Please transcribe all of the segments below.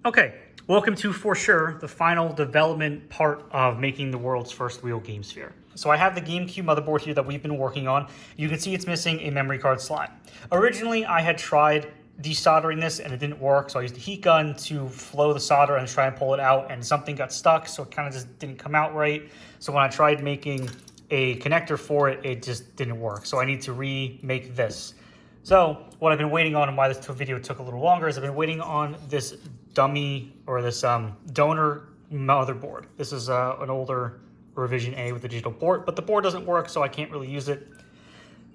Okay, welcome to, for sure, the final development part of making the world's first real GameSphere. So I have the GameCube motherboard here that we've been working on. You can see it's missing a memory card slot. Originally, I had tried desoldering this and it didn't work, so I used a heat gun to flow the solder and try and pull it out, and something got stuck, so it kind of just didn't come out right. So when I tried making a connector for it, it just didn't work. So I need to remake this. So what I've been waiting on, and why this video took a little longer, is I've been waiting on this dummy, or this donor motherboard. This is an older revision A with a digital port, but the board doesn't work, so I can't really use it.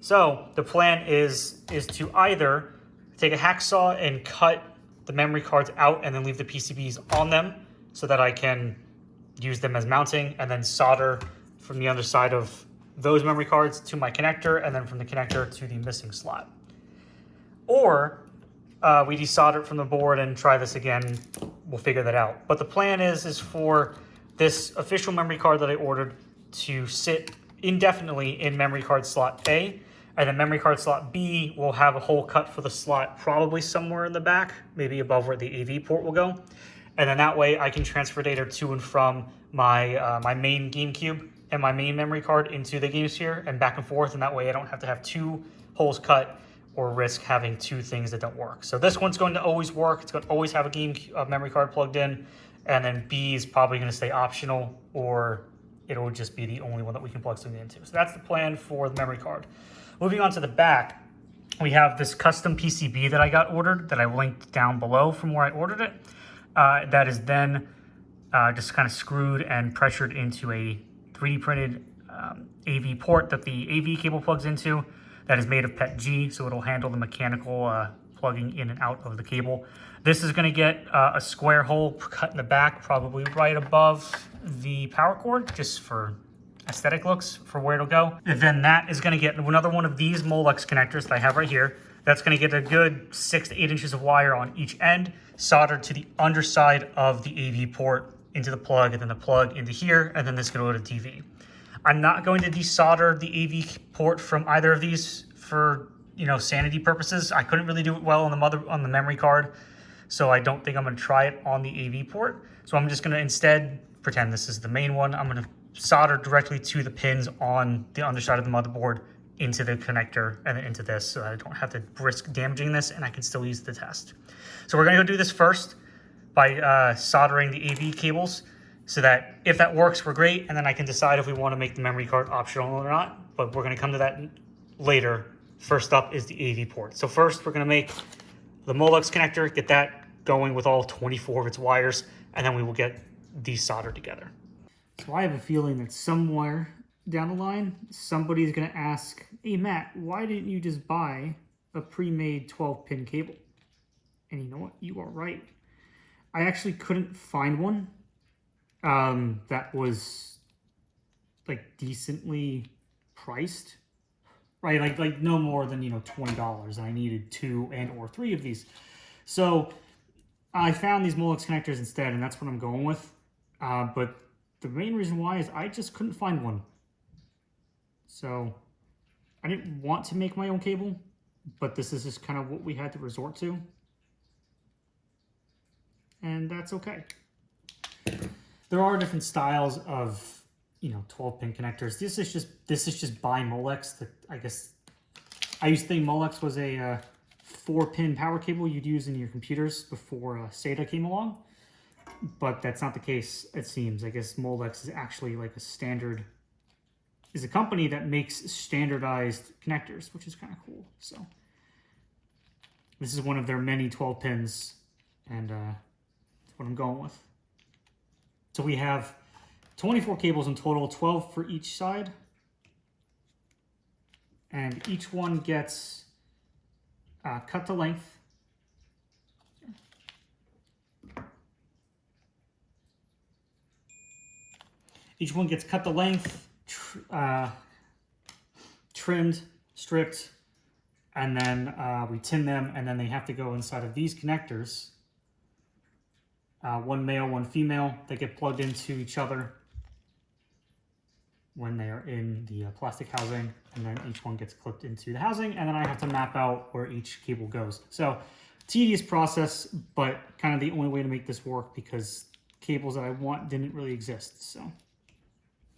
So the plan is to either take a hacksaw and cut the memory cards out and then leave the PCBs on them so that I can use them as mounting, and then solder from the other side of those memory cards to my connector, and then from the connector to the missing slot. Or we desolder it from the board and try this again. We'll figure that out. But the plan is for this official memory card that I ordered to sit indefinitely in memory card slot A, and then memory card slot B will have a hole cut for the slot probably somewhere in the back, maybe above where the AV port will go. And then that way I can transfer data to and from my, my main GameCube and my main memory card into the GameSphere and back and forth, and that way I don't have to have two holes cut or risk having two things that don't work. So this one's going to always work. It's going to always have a memory card plugged in, and then B is probably going to stay optional, or it'll just be the only one that we can plug something into. So that's the plan for the memory card. Moving on to the back, we have this custom PCB that I got ordered that I linked down below from where I ordered it. That is then just kind of screwed and pressured into a 3D printed AV port that the AV cable plugs into. That is made of PETG, so it'll handle the mechanical plugging in and out of the cable. This is going to get a square hole cut in the back, probably right above the power cord, just for aesthetic looks for where it'll go. And then that is going to get another one of these Molex connectors that I have right here. That's going to get a good 6 to 8 inches of wire on each end, soldered to the underside of the AV port into the plug, and then the plug into here, and then this is going to go to TV. I'm not going to desolder the AV port from either of these for, sanity purposes. I couldn't really do it well on the memory card, so I don't think I'm going to try it on the AV port. So I'm just going to instead pretend this is the main one. I'm going to solder directly to the pins on the underside of the motherboard into the connector and then into this, so I don't have to risk damaging this and I can still use the test. So we're going to go do this first by soldering the AV cables, so that if that works, we're great, and then I can decide if we want to make the memory card optional or not, but we're going to come to that later. First up is the AV port. So first we're going to make the Molex connector, get that going with all 24 of its wires, and then we will get these soldered together. So I have a feeling that somewhere down the line, somebody's going to ask, hey Matt, why didn't you just buy a pre-made 12-pin cable? And you know what? You are right. I actually couldn't find one that was like decently priced, right? Like no more than, $20. And I needed 2 and or 3 of these. So I found these Molex connectors instead, and that's what I'm going with. But the main reason why is I just couldn't find one. So I didn't want to make my own cable, but this is just kind of what we had to resort to. And that's okay. There are different styles of, 12-pin connectors. This is just by Molex. That I guess I used to think Molex was a 4-pin power cable you'd use in your computers before SATA came along, but that's not the case. It seems. I guess Molex is actually like is a company that makes standardized connectors, which is kind of cool. So this is one of their many 12 pins, and that's what I'm going with. So we have 24 cables in total, 12 for each side. And each one gets cut to length. Each one gets cut to length, trimmed, stripped, and then we tin them, and then they have to go inside of these connectors. One male, one female, they get plugged into each other when they are in the plastic housing, and then each one gets clipped into the housing, and then I have to map out where each cable goes. So tedious process, but kind of the only way to make this work because cables that I want didn't really exist. So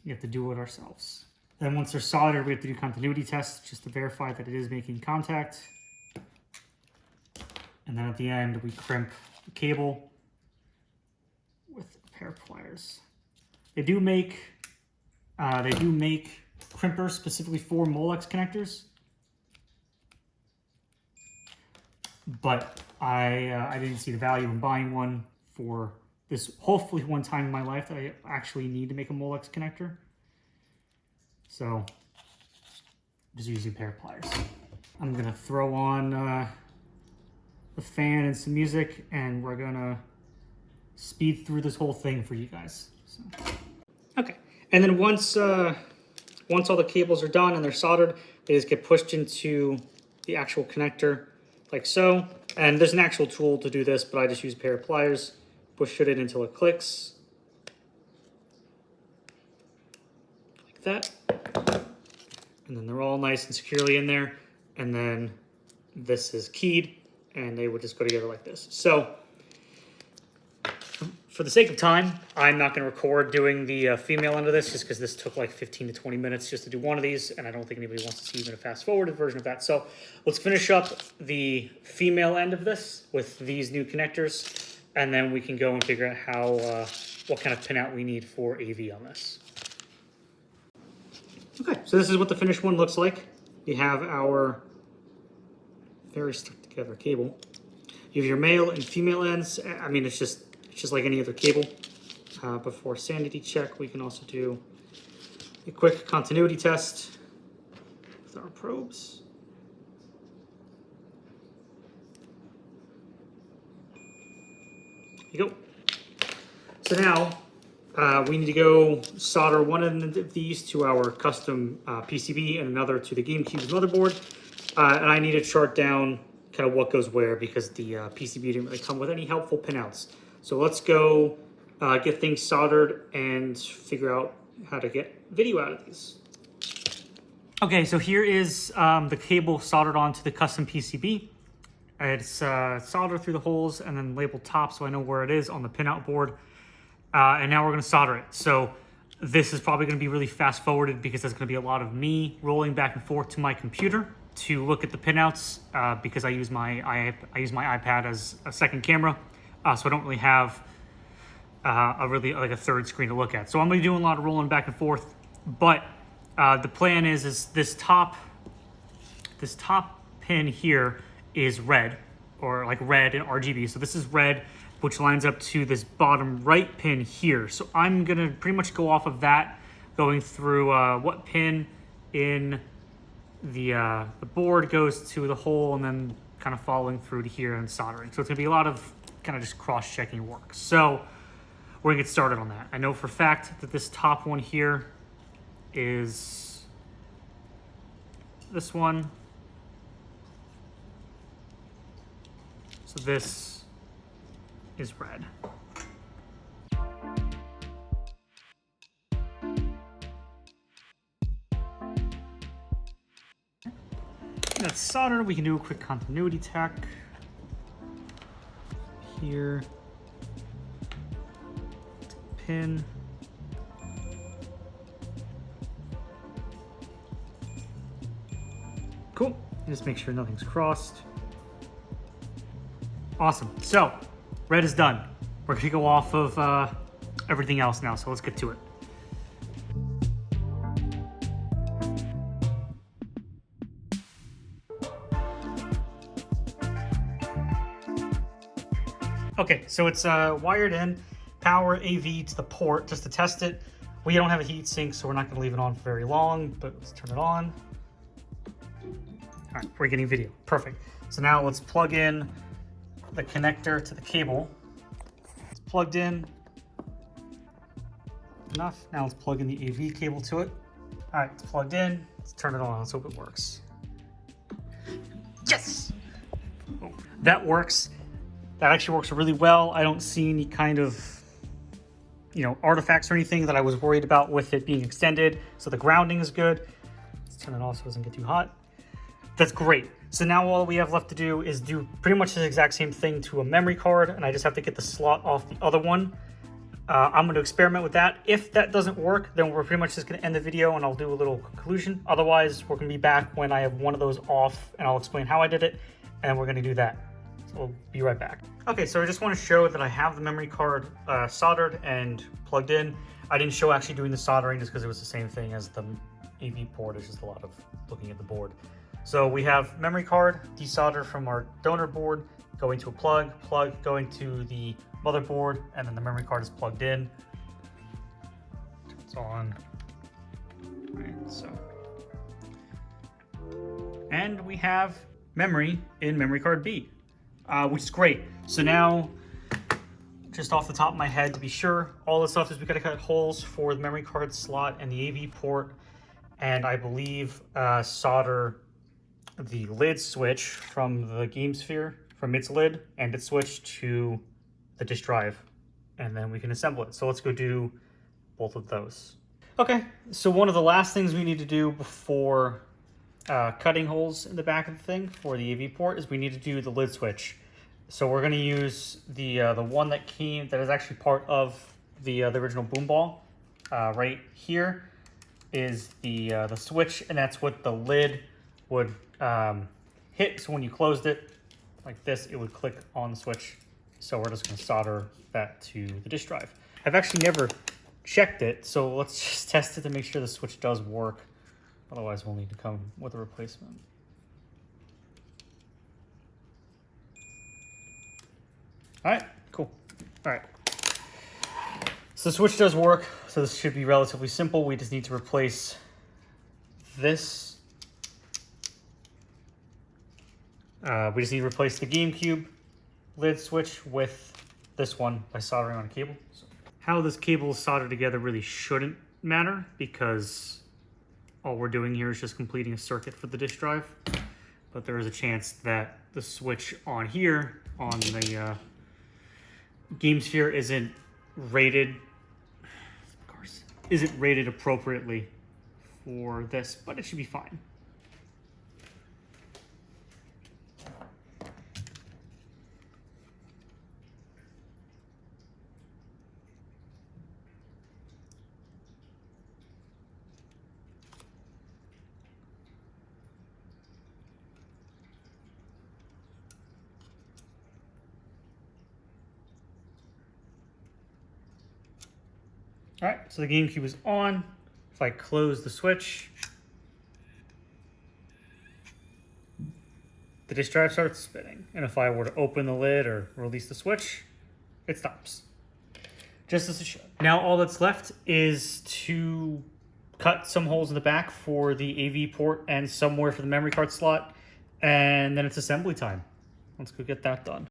we have to do it ourselves. Then once they're soldered, we have to do continuity tests just to verify that it is making contact. And then at the end, we crimp the cable with a pair of pliers. They do make crimpers specifically for Molex connectors, but I didn't see the value in buying one for this hopefully one time in my life that I actually need to make a Molex connector. So I'm just using a pair of pliers. I'm gonna throw on the fan and some music, and we're gonna speed through this whole thing for you guys. So. Okay, and then once all the cables are done and they're soldered, they just get pushed into the actual connector like so. And there's an actual tool to do this, but I just use a pair of pliers, push it in until it clicks. Like that. And then they're all nice and securely in there. And then this is keyed, and they would just go together like this. So for the sake of time, I'm not going to record doing the female end of this just because this took like 15 to 20 minutes just to do one of these, and I don't think anybody wants to see even a fast-forwarded version of that. So let's finish up the female end of this with these new connectors, and then we can go and figure out how what kind of pinout we need for AV on this. Okay, so this is what the finished one looks like. You have our very stuck together cable. You have your male and female ends. I mean, it's just like any other cable. Before sanity check, we can also do a quick continuity test with our probes. There you go. So now we need to go solder one of these to our custom PCB and another to the GameCube's motherboard. And I need to chart down kind of what goes where because the PCB didn't really come with any helpful pinouts. So let's go get things soldered and figure out how to get video out of these. Okay, so here is the cable soldered onto the custom PCB. It's soldered through the holes and then labeled top so I know where it is on the pinout board. And now we're gonna solder it. So this is probably gonna be really fast forwarded because there's gonna be a lot of me rolling back and forth to my computer to look at the pinouts because I use my iPad as a second camera. So I don't really have a third screen to look at. So I'm gonna be doing a lot of rolling back and forth, but the plan is this top pin here is red, or like red and RGB. So this is red, which lines up to this bottom right pin here. So I'm gonna pretty much go off of that, going through what pin in the board goes to the hole, and then kind of following through to here and soldering. So it's gonna be a lot of kind of just cross-checking work. So we're gonna get started on that. I know for a fact that this top one here is this one. So this is red. That's soldered. We can do a quick continuity check here. Pin. Cool. Just make sure nothing's crossed. Awesome. So, red is done. We're gonna go off of everything else now, so let's get to it. Okay, so it's wired in, power AV to the port just to test it. We don't have a heat sink, so we're not gonna leave it on for very long, but let's turn it on. All right, we're getting video, perfect. So now let's plug in the connector to the cable. It's plugged in, enough. Now let's plug in the AV cable to it. All right, it's plugged in, let's turn it on, let's hope it works. Yes! Oh, that works. That actually works really well. I don't see any kind of, artifacts or anything that I was worried about with it being extended. So the grounding is good. Let's turn it off so it doesn't get too hot. That's great. So now all we have left to do is do pretty much the exact same thing to a memory card, and I just have to get the slot off the other one. I'm going to experiment with that. If that doesn't work, then we're pretty much just going to end the video and I'll do a little conclusion. Otherwise, we're going to be back when I have one of those off and I'll explain how I did it, and we're going to do that. So we'll be right back. Okay, so I just want to show that I have the memory card soldered and plugged in. I didn't show actually doing the soldering just because it was the same thing as the AV port. It's just a lot of looking at the board. So we have memory card desoldered from our donor board, going to a plug going to the motherboard, and then the memory card is plugged in. It's on. Right, so. And we have memory in memory card B, which is great. So now, just off the top of my head, to be sure, all this stuff is we gotta cut holes for the memory card slot and the AV port, and I believe solder the lid switch from the GameSphere, from its lid and its switch to the disk drive, and then we can assemble it. So let's go do both of those. Okay, so one of the last things we need to do before cutting holes in the back of the thing for the AV port is we need to do the lid switch. So we're going to use the one that is actually part of the original boom ball. Right here is the switch, and that's what the lid would hit. So when you closed it like this, it would click on the switch. So we're just going to solder that to the disk drive. I've actually never checked it, so let's just test it to make sure the switch does work. Otherwise, we'll need to come with a replacement. All right, cool. All right. So the switch does work, so this should be relatively simple. We just need to replace this. We just need to replace the GameCube lid switch with this one by soldering on a cable. So how this cable is soldered together really shouldn't matter, because all we're doing here is just completing a circuit for the disk drive. But there is a chance that the switch on here on the GameSphere isn't rated appropriately for this, but it should be fine. All right, so the GameCube is on. If I close the switch, the disk drive starts spinning. And if I were to open the lid or release the switch, it stops. Just as it should. Now all that's left is to cut some holes in the back for the AV port and somewhere for the memory card slot, and then it's assembly time. Let's go get that done.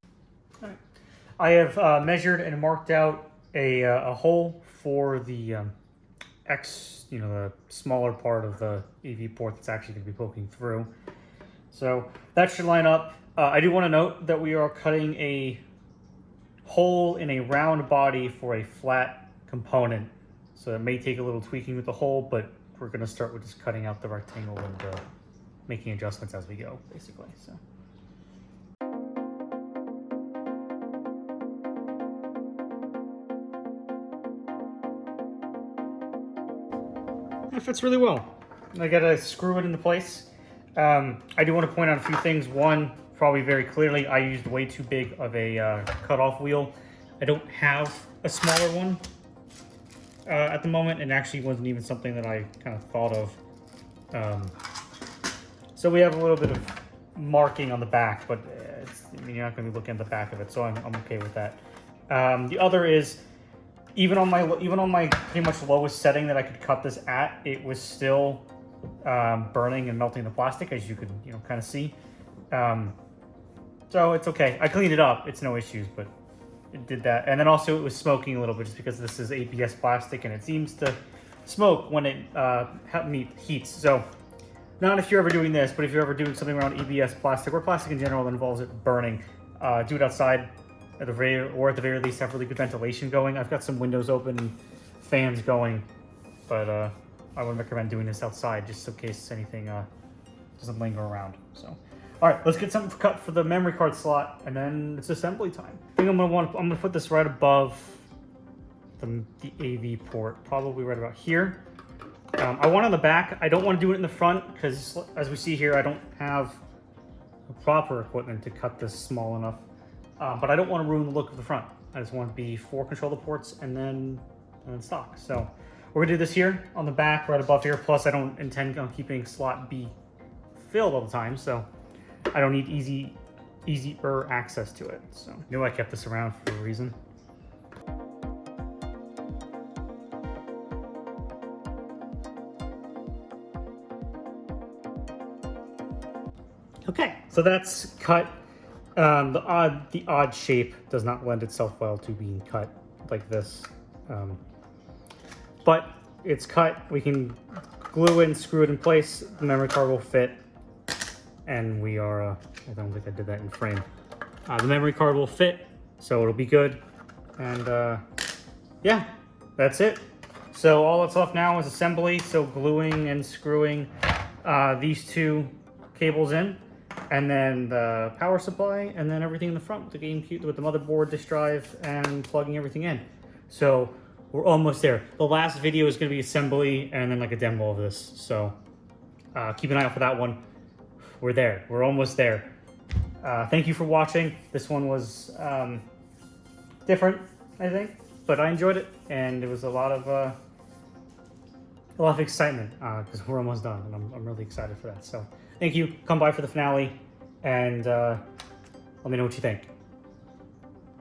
All right. I have measured and marked out a hole for the the smaller part of the AV port that's actually going to be poking through. So that should line up. I do want to note that we are cutting a hole in a round body for a flat component. So it may take a little tweaking with the hole, but we're going to start with just cutting out the rectangle and making adjustments as we go, basically. So. It fits really well. I gotta screw it into place. I do want to point out a few things. One, probably very clearly, I used way too big of a cutoff wheel. I don't have a smaller one at the moment, and actually wasn't even something that I kind of thought of. So we have a little bit of marking on the back, but you're not going to be looking at the back of it, so I'm okay with that. The other is, even on my pretty much lowest setting that I could cut this at, it was still burning and melting the plastic, as you could kind of see. So it's okay. I cleaned it up. It's no issues, but it did that. And then also it was smoking a little bit just because this is ABS plastic and it seems to smoke when it heats. So not if you're ever doing this, but if you're ever doing something around ABS plastic or plastic in general that involves it burning, do it outside. At the very least have really good ventilation going. I've got some windows open and fans going, but I wouldn't recommend doing this outside just in case anything doesn't linger around. So, all right, let's get something cut for the memory card slot, and then it's assembly time. I think I'm gonna put this right above the AV port, probably right about here. I want on the back. I don't want to do it in the front because, as we see here, I don't have the proper equipment to cut this small enough. But I don't want to ruin the look of the front. I just want to be 4 controller ports and then stock. So we're gonna do this here on the back, right above here. Plus, I don't intend on keeping slot B filled all the time, so I don't need easier access to it. So I knew I kept this around for a reason. Okay, so that's cut. The odd shape does not lend itself well to being cut like this, but it's cut. We can glue it and screw it in place. The memory card will fit, and we are. I don't think I did that in frame. The memory card will fit, so it'll be good. And yeah, that's it. So all that's left now is assembly. So gluing and screwing these 2 cables in. And then the power supply, and then everything in the front with the GameCube, with the motherboard, disk drive, and plugging everything in. So we're almost there. The last video is going to be assembly and then like a demo of this. So keep an eye out for that one. We're there. We're almost there. Thank you for watching. This one was different, I think, but I enjoyed it, and it was a lot of excitement because we're almost done, and I'm really excited for that. So thank you. Come by for the finale, and let me know what you think.